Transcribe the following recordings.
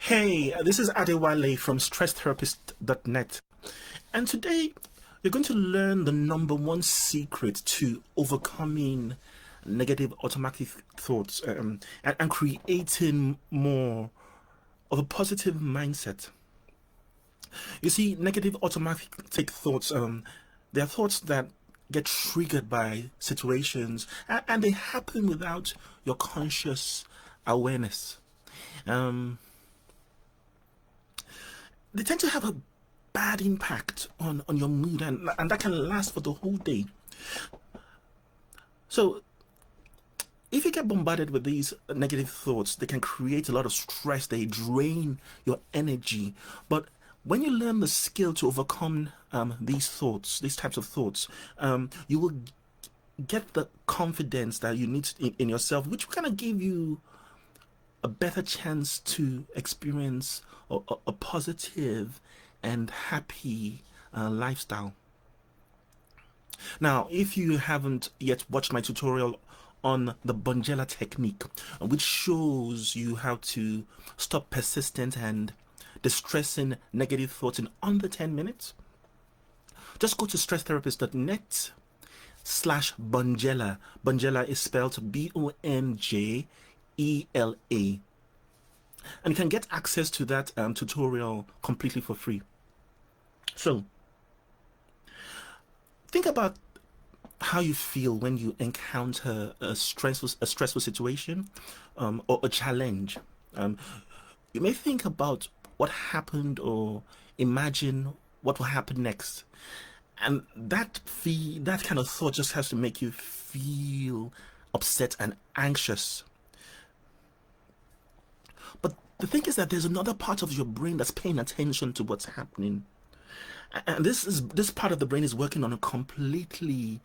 Hey, this is Adewale from StressTherapist.net, and today you're going to learn the number one secret to overcoming negative automatic thoughts and creating more of a positive mindset. You see, negative automatic thoughts, they are thoughts that get triggered by situations and they happen without your conscious awareness. Um, they tend to have a bad impact on your mood, and that can last for the whole day. So if you get bombarded with these negative thoughts, they can create a lot of stress, they drain your energy. But when you learn the skill to overcome these thoughts, these types of thoughts, you will get the confidence that you need in yourself, which will kind of give you a better chance to experience a positive and happy lifestyle. Now, if you haven't yet watched my tutorial on the Bonjela technique, which shows you how to stop persistent and distressing negative thoughts in under 10 minutes, just go to stresstherapist.net/Bonjela. Bonjela is spelled Bonjela. And you can get access to that tutorial completely for free. So think about how you feel when you encounter a stressful situation or a challenge. Um, you may think about what happened or imagine what will happen next, and that kind of thought just has to make you feel upset and anxious. But the thing is that there's another part of your brain that's paying attention to what's happening. And this part of the brain is working on a completely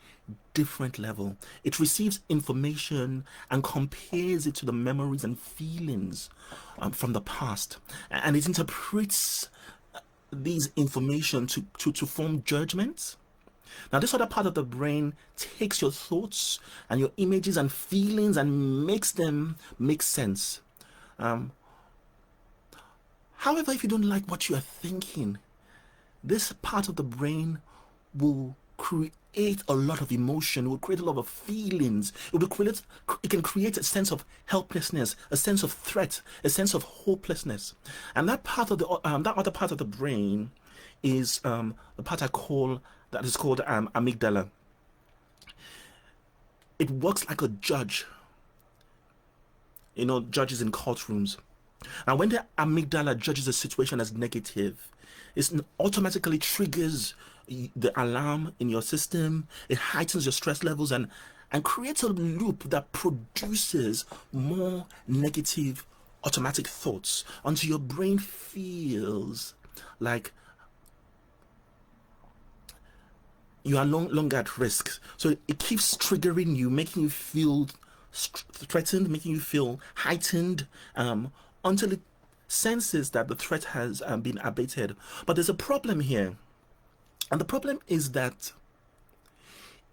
different level. It receives information and compares it to the memories and feelings from the past, and it interprets these information to form judgments. Now, this other part of the brain takes your thoughts and your images and feelings and makes them make sense. Um, However, if you don't like what you are thinking, this part of the brain will create a lot of emotion, it will create a lot of feelings, it can create a sense of helplessness, a sense of threat, a sense of hopelessness. And that other part of the brain is the part that is called amygdala. It works like a judge, judges in courtrooms. Now, when the amygdala judges a situation as negative, it automatically triggers the alarm in your system. It heightens your stress levels and creates a loop that produces more negative automatic thoughts until your brain feels like you are no longer at risk. So it keeps triggering you, making you feel threatened, making you feel heightened, until it senses that the threat has been abated. But there's a problem here. And the problem is that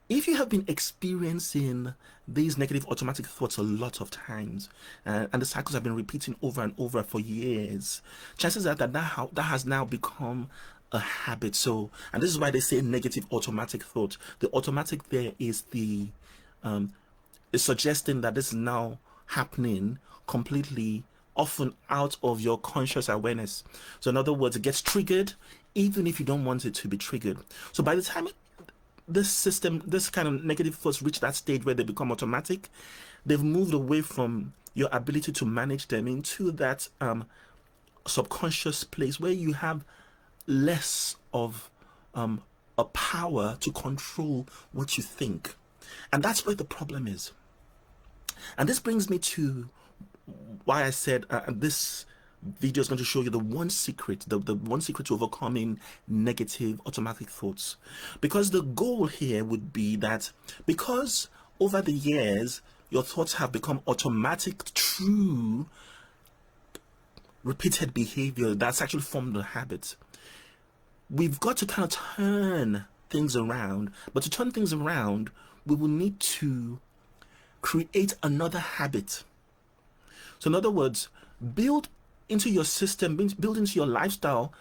if you have been experiencing these negative automatic thoughts a lot of times, and the cycles have been repeating over and over for years, chances are that has now become a habit. So, and this is why they say negative automatic thought. The automatic there is suggesting that this is now happening completely, often out of your conscious awareness. So in other words, it gets triggered even if you don't want it to be triggered. So by the time this kind of negative thoughts reach that stage where they become automatic, they've moved away from your ability to manage them into that subconscious place where you have less of a power to control what you think. And that's where the problem is. And this brings me to why I said this video is going to show you the one secret, the one secret to overcoming negative automatic thoughts. Because the goal here would be that because over the years your thoughts have become automatic through repeated behavior that's actually formed a habit, we've got to kind of turn things around. But to turn things around, we will need to create another habit. So in other words, build into your system, build into your lifestyle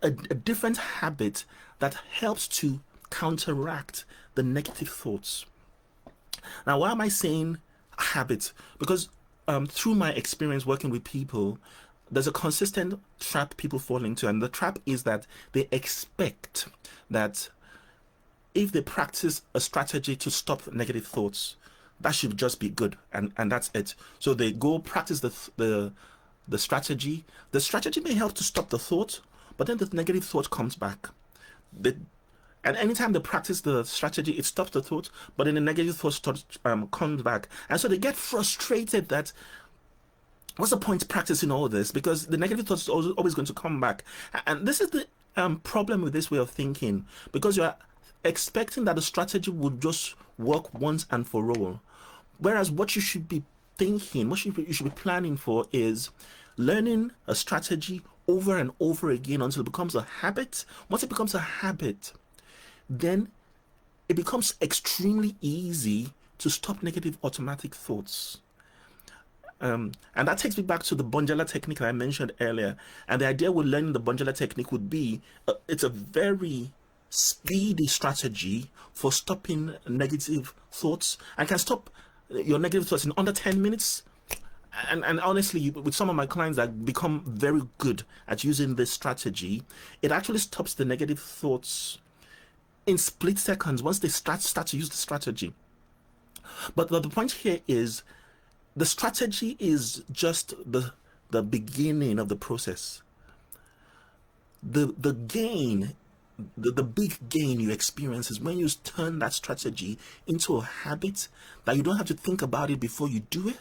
a different habit that helps to counteract the negative thoughts. Now, why am I saying habit? Because through my experience working with people, there's a consistent trap people fall into, and the trap is that they expect that if they practice a strategy to stop negative thoughts, that should just be good, and that's it. So they go practice the strategy. The strategy may help to stop the thought, but then the negative thought comes back. The, and anytime they practice the strategy, it stops the thought, but then the negative thought comes back. And so they get frustrated that what's the point practicing all this? Because the negative thoughts is always going to come back. And this is the problem with this way of thinking, because you're expecting that the strategy would just work once and for all. Whereas what you should be thinking, what you should be planning for is learning a strategy over and over again until it becomes a habit. Once it becomes a habit, then it becomes extremely easy to stop negative automatic thoughts. And that takes me back to the Bonjala technique that I mentioned earlier. And the idea with learning the Bonjala technique would be it's a very speedy strategy for stopping negative thoughts, and can stop your negative thoughts in under 10 minutes. And honestly, with some of my clients that become very good at using this strategy, it actually stops the negative thoughts in split seconds once they start to use the strategy. But the point here is the strategy is just the beginning of the process. The gain, the big gain you experience is when you turn that strategy into a habit that you don't have to think about it before you do it.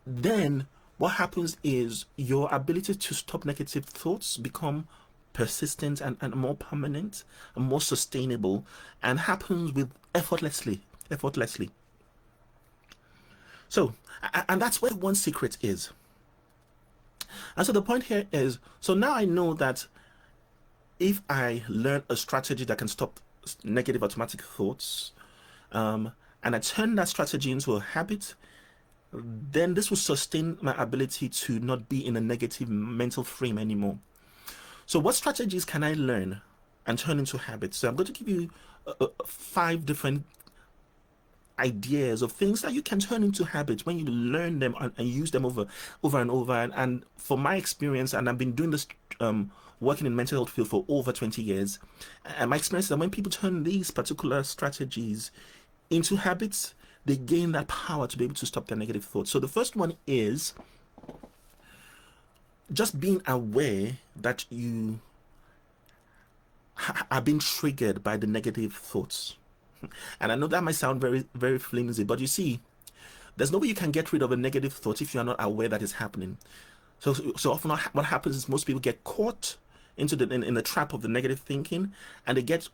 Then what happens is your ability to stop negative thoughts become persistent and more permanent and more sustainable, and happens with effortlessly. So, and that's where one secret is. And so the point here is, so now I know that if I learn a strategy that can stop negative automatic thoughts, and I turn that strategy into a habit, then this will sustain my ability to not be in a negative mental frame anymore. So what strategies can I learn and turn into habits? So I'm going to give you 5 different ideas of things that you can turn into habits when you learn them and use them over and over. And for my experience, and I've been doing this working in mental health field for over 20 years, and my experience is that when people turn these particular strategies into habits, they gain that power to be able to stop their negative thoughts. So the first one is just being aware that you are being triggered by the negative thoughts. And I know that might sound very, very flimsy, but you see, there's no way you can get rid of a negative thought if you're not aware that it's happening. So often what happens is most people get caught into in the trap of the negative thinking, and they get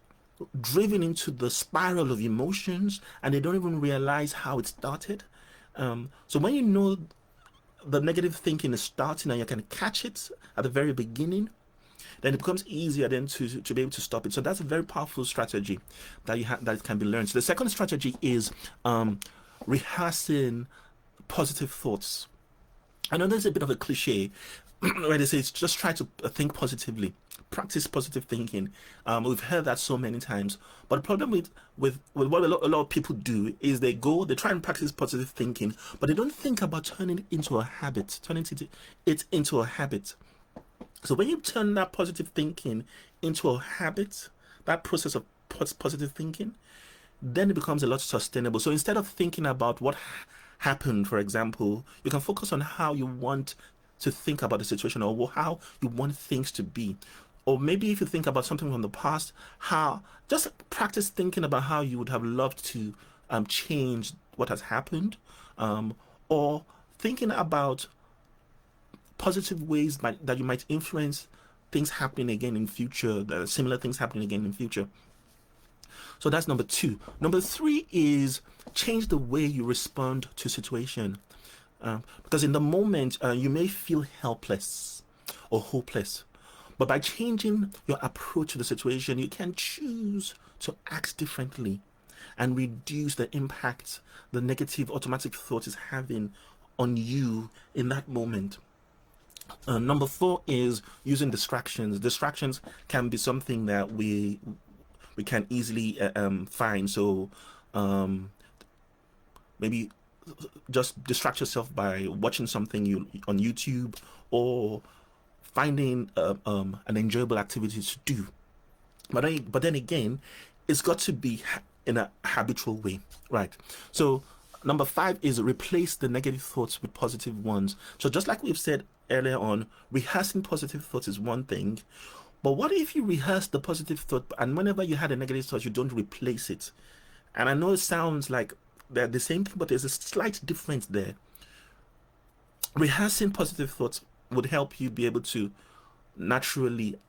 driven into the spiral of emotions, and they don't even realize how it started. So when you know the negative thinking is starting and you can catch it at the very beginning, then it becomes easier then to be able to stop it. So that's a very powerful strategy that can be learned. So the second strategy is rehearsing positive thoughts. I know there's a bit of a cliche where they say it's just try to think positively, practice positive thinking. We've heard that so many times, but the problem with what a lot of people do is they try and practice positive thinking, but they don't think about turning it into a habit, turning it into a habit. So when you turn that positive thinking into a habit, that process of positive thinking, then it becomes a lot sustainable. So instead of thinking about what happened, for example, you can focus on how you want to think about the situation, or how you want things to be. Or maybe if you think about something from the past, just practice thinking about how you would have loved to change what has happened, or thinking about positive ways that you might influence things happening again in future, similar things happening again in future. So that's number 2. Number 3 is change the way you respond to situation. Because in the moment, you may feel helpless or hopeless. But by changing your approach to the situation, you can choose to act differently and reduce the impact the negative automatic thought is having on you in that moment. Number four is using distractions. Distractions can be something that we can easily find. So maybe just distract yourself by watching something on YouTube, or finding an enjoyable activity to do. But then again, it's got to be in a habitual way, right? So number five is replace the negative thoughts with positive ones. So just like we've said earlier on, rehearsing positive thoughts is one thing, but what if you rehearse the positive thought, and whenever you had a negative thought, you don't replace it? And I know it sounds like they're the same thing, but there's a slight difference there. Rehearsing positive thoughts would help you be able to naturally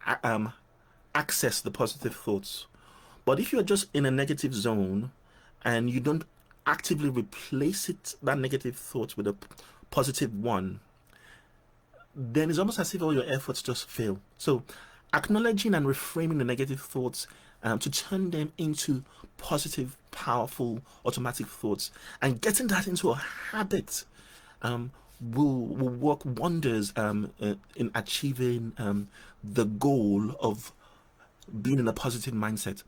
access the positive thoughts. But if you're just in a negative zone and you don't actively replace it, that negative thought, with a positive one, then it's almost as if all your efforts just fail. So, acknowledging and reframing the negative thoughts to turn them into positive, powerful, automatic thoughts, and getting that into a habit will work wonders in achieving the goal of being in a positive mindset.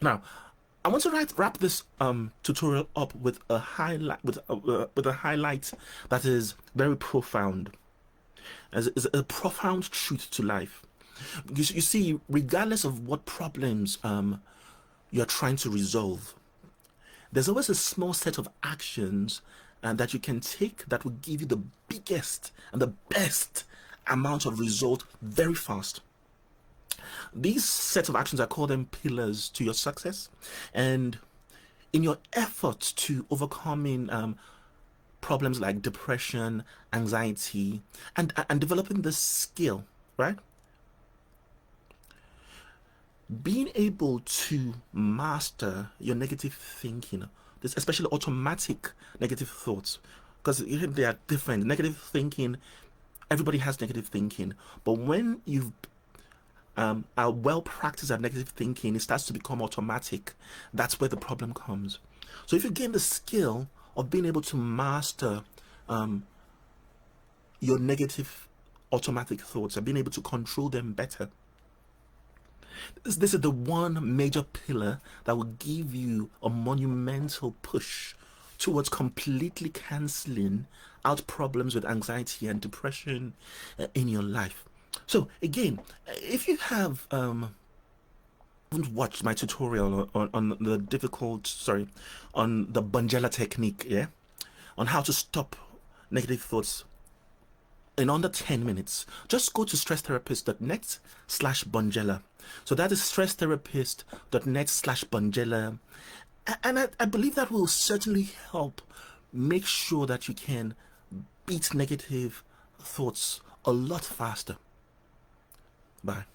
Now, I want to wrap this tutorial up with a highlight, with a highlight that is very profound, as is a profound truth to life. You see, regardless of what problems you're trying to resolve, there's always a small set of actions that you can take that will give you the biggest and the best amount of result very fast. These sets of actions, I call them pillars to your success. And in your efforts to overcoming problems like depression, anxiety, and developing the skill, right? Being able to master your negative thinking, this especially automatic negative thoughts, because they are different. Negative thinking, everybody has negative thinking, but when you've are well practiced at negative thinking, it starts to become automatic. That's where the problem comes. So if you gain the skill of being able to master your negative automatic thoughts and being able to control them better, this is the one major pillar that will give you a monumental push towards completely canceling out problems with anxiety and depression in your life. So again, if you have watched my tutorial on the on the Bonjela technique, yeah, on how to stop negative thoughts in under 10 minutes, just go to stresstherapist.net/Bonjela. So that is stresstherapist.net/Bonjela. And I believe that will certainly help make sure that you can beat negative thoughts a lot faster. Bye.